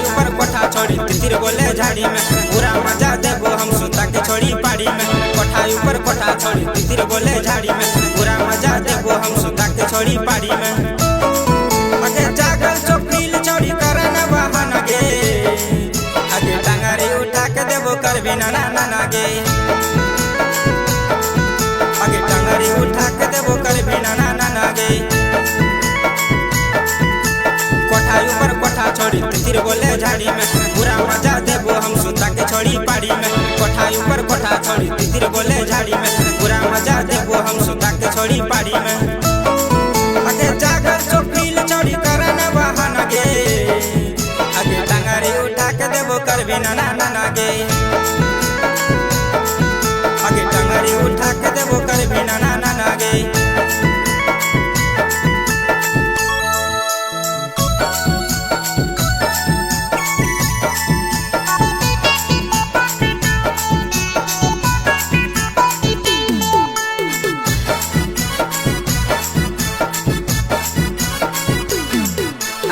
ऊपर कोठा छोड़ी तितिर बोले झाड़ी में पूरा मजा देबो हम सुता के छोड़ी पाड़ी में। कोठा ऊपर कोठा छोड़ी तितिर बोले झाड़ी में पूरा मजा देबो हम सुता के छोड़ी पाड़ी में। आगे जागल चोपील छोड़ी करे न बहाना गे आगे टांगरी उठा के देबो कर भी ना ना गे आगे टांगरी उठा के देबो कर भी ना ना गे। कोठा ऊपर कोठा छोड़ी तितिर बोले झाड़ी में पूरा मजा देबो हम सुता के छोड़ी पाड़ी में। कोठा ऊपर कोठा छोड़ी तितिर बोले झाड़ी में पूरा मजा देबो हम सुता के छोड़ी पाड़ी में। आगे जागल चोपील छोड़ी करे न बहाना गे आगे टांगरी उठा के देबो कर भी ना ना गे आगे टांगरी उठा के देबो कर भी ना ना गे।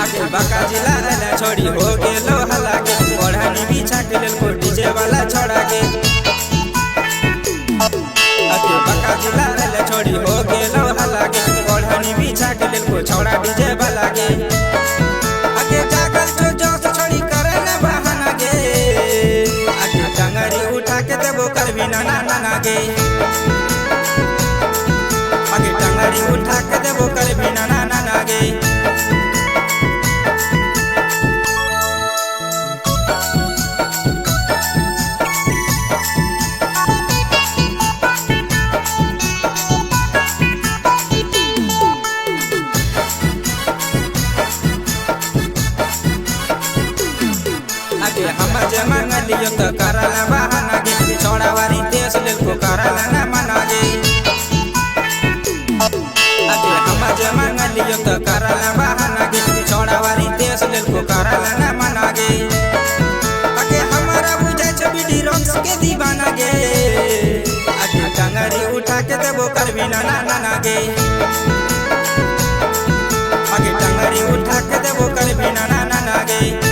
आगे बाका जिला ला छोड़ी हो गेलो हला के ओढ़नी बिछा के लेल को डीजे वाला छोड़ा के। आगे बाका जिला ला छोड़ी हो गेलो हला के ओढ़नी बिछा के लेल को छोड़ा डीजे वाला के। आगे जागल जो जोश छोड़ी करे न बहाना गे आगे टांगरी उठा के देबो कर भी ना ना गे आगे टांगरी उठा के देबो कर भी ना ना गे। आगे हम जे मंगलियो तो करला बहाना गे छोड़ावारी देश लेल को करला ना मना गे। आगे हम जे मंगलियो तो करला बहाना गे छोड़ावारी देश लेल को करला ना मना गे। आगे हमारा बुझाय छ बीडी रॉक्स के दीवाना गे आगे टांगरी उठा के देबो कर भी ना ना गे आगे टांगरी उठा के देबो कर भी ना ना गे।